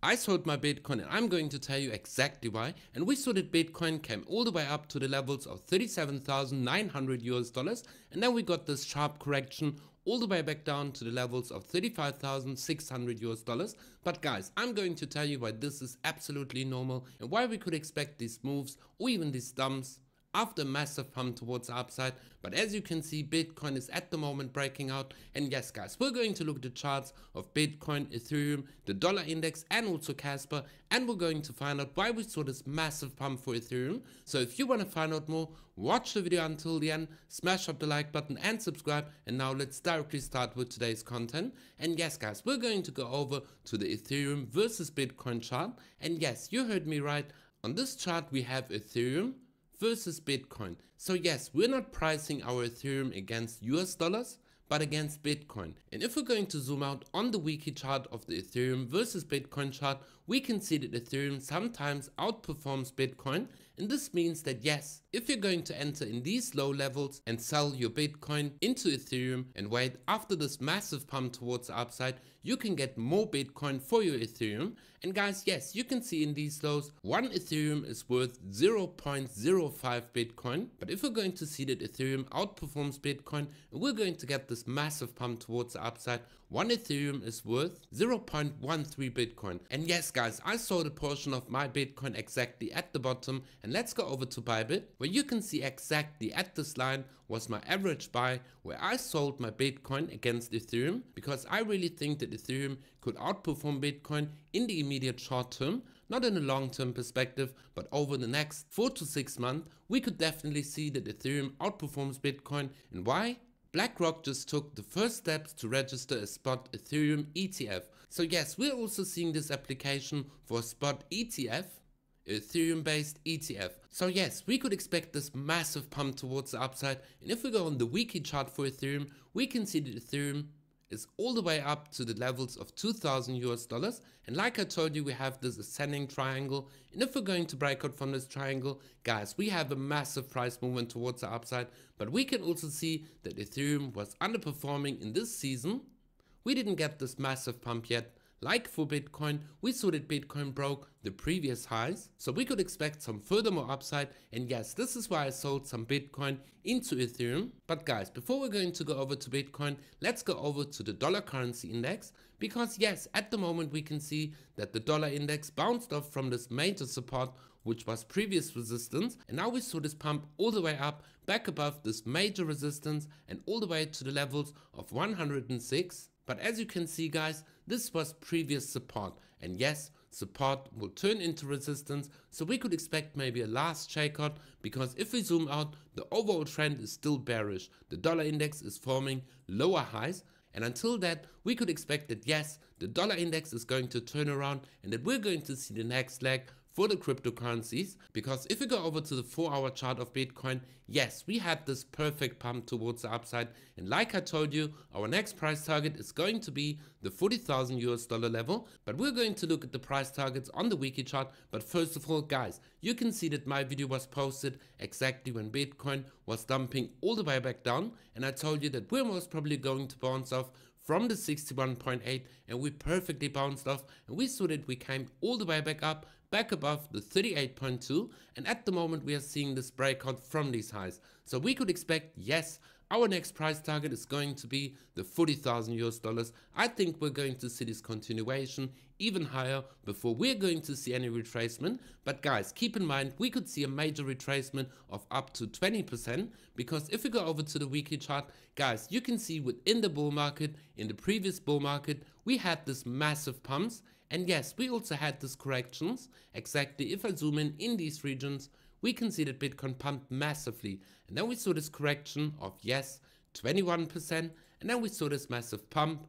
I sold my Bitcoin and I'm going to tell you exactly why. And we saw that Bitcoin came all the way up to the levels of $37,900 and then we got this sharp correction all the way back down to the levels of $35,600. But guys, I'm going to tell you why this is absolutely normal and why we could expect these moves or even these dumps after a massive pump towards the upside. But as you can see, Bitcoin is at the moment breaking out. And yes guys, we're going to look at the charts of Bitcoin, Ethereum, the dollar index and also Kaspa, and we're going to find out why we saw this massive pump for Ethereum. So if you want to find out more, watch the video until the end, smash up the like button and subscribe. And now let's directly start with today's content. And yes guys, we're going to go over to the Ethereum versus Bitcoin chart. And yes, you heard me right. On this chart we have Ethereum versus Bitcoin. So yes, we're not pricing our Ethereum against US dollars, but against Bitcoin. And if we're going to zoom out on the weekly chart of the Ethereum versus Bitcoin chart, we can see that Ethereum sometimes outperforms Bitcoin. And this means that yes, if you're going to enter in these low levels and sell your Bitcoin into Ethereum and wait after this massive pump towards the upside, you can get more Bitcoin for your Ethereum. And guys, yes, you can see in these lows, one Ethereum is worth 0.05 Bitcoin. But if we're going to see that Ethereum outperforms Bitcoin and we're going to get this massive pump towards the upside, one Ethereum is worth 0.13 Bitcoin. And yes guys, I sold a portion of my Bitcoin exactly at the bottom. And let's go over to Bybit, where you can see exactly at this line was my average buy, where I sold my Bitcoin against Ethereum, because I really think that Ethereum could outperform Bitcoin in the immediate short term, not in a long term perspective, but over the next 4 to 6 months, we could definitely see that Ethereum outperforms Bitcoin. And why? BlackRock just took the first steps to register a spot Ethereum ETF. So yes, we're also seeing this application for a spot ETF, Ethereum based ETF. So yes, we could expect this massive pump towards the upside. And if we go on the weekly chart for Ethereum, we can see that Ethereum is all the way up to the levels of $2,000. And like I told you, we have this ascending triangle. And if we're going to break out from this triangle, guys, we have a massive price movement towards the upside. But we can also see that Ethereum was underperforming in this season. We didn't get this massive pump yet. Like for Bitcoin, we saw that Bitcoin broke the previous highs, so we could expect some furthermore upside. And yes, this is why I sold some Bitcoin into Ethereum. But guys, before we're going to go over to Bitcoin, let's go over to the dollar currency index, because yes, at the moment we can see that the dollar index bounced off from this major support, which was previous resistance, and now we saw this pump all the way up back above this major resistance and all the way to the levels of 106. But as you can see guys, this was previous support, and yes, support will turn into resistance, so we could expect maybe a last shakeout, because if we zoom out, the overall trend is still bearish. The dollar index is forming lower highs, and until that, we could expect that yes, the dollar index is going to turn around and that we're going to see the next leg for the cryptocurrencies. Because if we go over to the 4-hour chart of Bitcoin, yes, we had this perfect pump towards the upside, and like I told you, our next price target is going to be the $40,000 level. But we're going to look at the price targets on the weekly chart. But first of all guys, you can see that my video was posted exactly when Bitcoin was dumping all the way back down, and I told you that we're most probably going to bounce off from the 61.8, and we perfectly bounced off, and we saw that we came all the way back up, back above the 38.2, and at the moment we are seeing this breakout from these highs. So we could expect, yes, our next price target is going to be the $40,000. I think we're going to see this continuation even higher before we're going to see any retracement. But guys, keep in mind, we could see a major retracement of up to 20%, because if we go over to the weekly chart, guys, you can see within the bull market, in the previous bull market, we had this massive pumps. And yes, we also had these corrections. Exactly, if I zoom in these regions, we can see that Bitcoin pumped massively. And then we saw this correction of, yes, 21%. And then we saw this massive pump.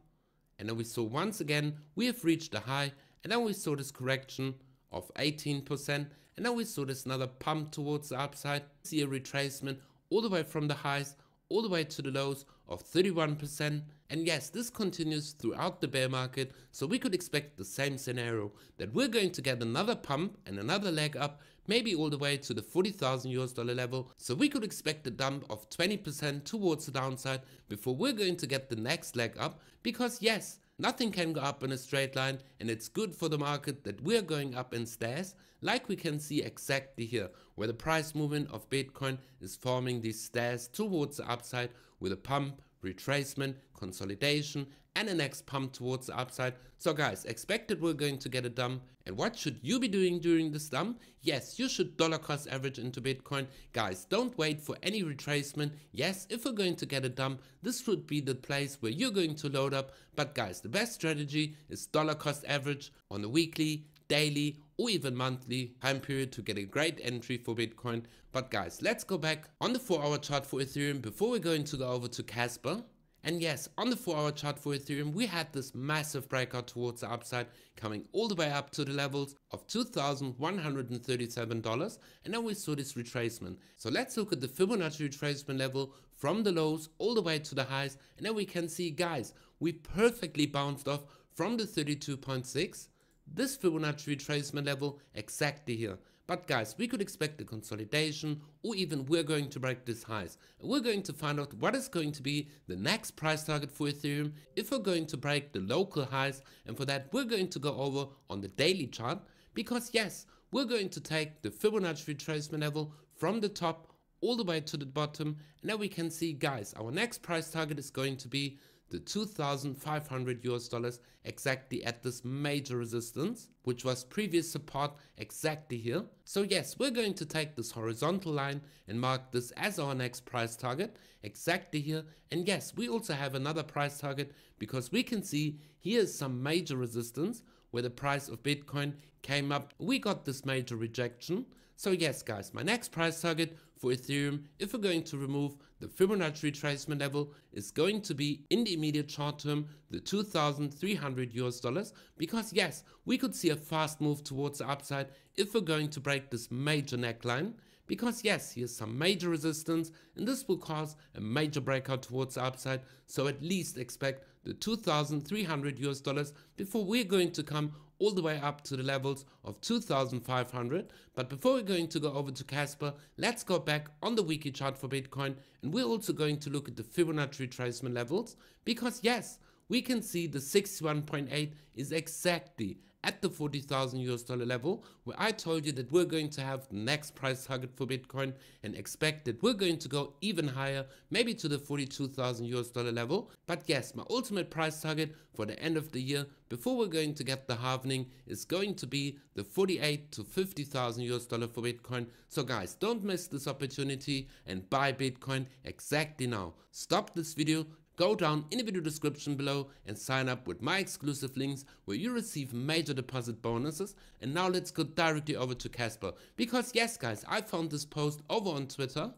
And then we saw once again, we have reached a high. And then we saw this correction of 18%. And then we saw this another pump towards the upside. See a retracement all the way from the highs, all the way to the lows of 31%. And yes, this continues throughout the bear market, so we could expect the same scenario, that we're going to get another pump and another leg up, maybe all the way to the $40,000 level. So we could expect a dump of 20% towards the downside before we're going to get the next leg up, because yes, Nothing can go up in a straight line, and it's good for the market that we're going up in stairs, like we can see exactly here, where the price movement of Bitcoin is forming these stairs towards the upside with a pump, retracement, consolidation, and a next pump towards the upside. So guys, expect that we're going to get a dump. And what should you be doing during this dump? Yes, you should dollar cost average into Bitcoin. Guys, don't wait for any retracement. Yes, if we're going to get a dump, this would be the place where you're going to load up. But guys, the best strategy is dollar cost average on the weekly, daily, or even monthly time period to get a great entry for Bitcoin. But guys, let's go back on the 4-hour chart for Ethereum before we're going to go over to Kaspa. And yes, on the 4-hour chart for Ethereum, we had this massive breakout towards the upside, coming all the way up to the levels of $2,137, and then we saw this retracement. So let's look at the Fibonacci retracement level from the lows all the way to the highs, and then we can see, guys, we perfectly bounced off from the 32.6, this Fibonacci retracement level exactly here. But guys, we could expect a consolidation, or even we're going to break these highs. And we're going to find out what is going to be the next price target for Ethereum if we're going to break the local highs. And for that, we're going to go over on the daily chart, because yes, we're going to take the Fibonacci retracement level from the top all the way to the bottom. And now we can see, guys, our next price target is going to be the $2,500 exactly at this major resistance, which was previous support exactly here. So yes, we're going to take this horizontal line and mark this as our next price target exactly here. And yes, we also have another price target, because we can see here is some major resistance where the price of Bitcoin came up. We got this major rejection. So yes, guys, my next price target for Ethereum, if we're going to remove the Fibonacci retracement level, is going to be in the immediate short term the $2,300, because yes, we could see a fast move towards the upside if we're going to break this major neckline. Because yes, here's some major resistance, and this will cause a major breakout towards the upside. So at least expect the $2,300 before we're going to come all the way up to the levels of 2,500. But before we're going to go over to Kaspa, let's go back on the weekly chart for Bitcoin, and we're also going to look at the Fibonacci retracement levels, because yes, we can see the 61.8 is exactly at the $40,000 level, where I told you that we're going to have the next price target for Bitcoin, and expect that we're going to go even higher, maybe to the $42,000 level. But yes, my ultimate price target for the end of the year, before we're going to get the halvening, is going to be the $48,000 to $50,000 for Bitcoin. So guys, don't miss this opportunity and buy Bitcoin exactly now. Stop this video, go down in the video description below and sign up with my exclusive links where you receive major deposit bonuses. And now let's go directly over to Kaspa, because yes guys, I found this post over on Twitter,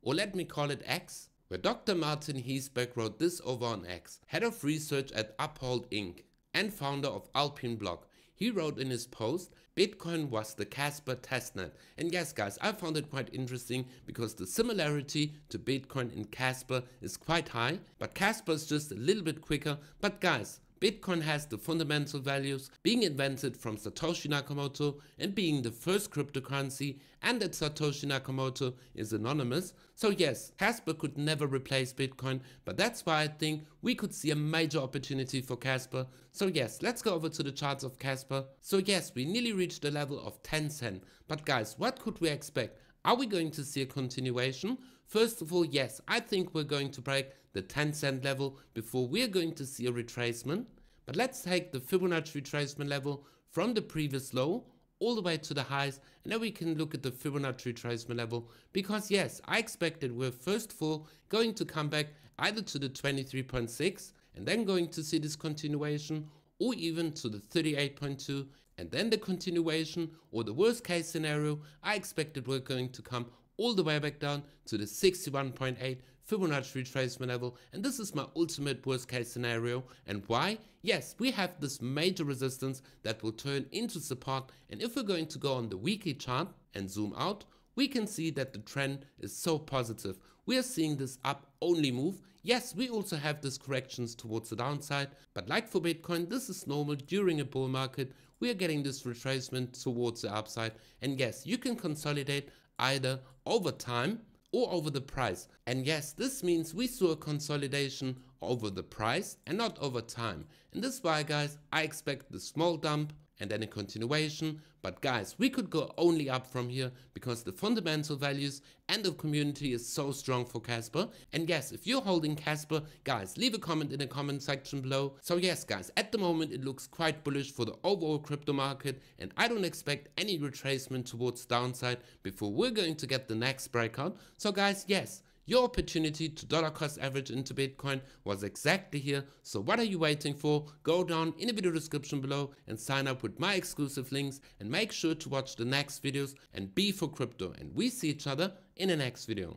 or let me call it X, where Dr. Martin Heesbeck wrote this over on X, head of research at Uphold Inc. and founder of Alpine Blog. He wrote in his post, Bitcoin was the Kaspa testnet. And yes guys, I found it quite interesting, because the similarity to Bitcoin and Kaspa is quite high, but Kaspa is just a little bit quicker. But guys, Bitcoin has the fundamental values, being invented from Satoshi Nakamoto and being the first cryptocurrency, and that Satoshi Nakamoto is anonymous. So yes, Kaspa could never replace Bitcoin, but that's why I think we could see a major opportunity for Kaspa. So yes, let's go over to the charts of Kaspa. So yes, we nearly reached the level of 10 cents. But guys, what could we expect? Are we going to see a continuation? First of all, yes, I think we're going to break the 10 cent level before we're going to see a retracement. But let's take the Fibonacci retracement level from the previous low all the way to the highs, and then we can look at the Fibonacci retracement level, because yes, I expected we're first of all going to come back either to the 23.6 and then going to see this continuation, or even to the 38.2 and then the continuation, or the worst case scenario, I expected we're going to come all the way back down to the 61.8 Fibonacci retracement level, and this is my ultimate worst case scenario. And why? Yes, we have this major resistance that will turn into support, and if we're going to go on the weekly chart and zoom out, we can see that the trend is so positive. We are seeing this up only move. Yes, we also have these corrections towards the downside, but like for Bitcoin, this is normal during a bull market. We are getting this retracement towards the upside, and yes, you can consolidate either over time or over the price. And yes, this means we saw a consolidation over the price and not over time. And this is why, guys, I expect the small dump and then a continuation. But guys, we could go only up from here because the fundamental values and the community is so strong for Kaspa. And yes, if you're holding Kaspa, guys, leave a comment in the comment section below. So yes, guys, at the moment it looks quite bullish for the overall crypto market, and I don't expect any retracement towards downside before we're going to get the next breakout. So guys, yes, your opportunity to dollar cost average into Bitcoin was exactly here. So what are you waiting for? Go down in the video description below and sign up with my exclusive links, and make sure to watch the next videos and be for crypto. And we see each other in the next video.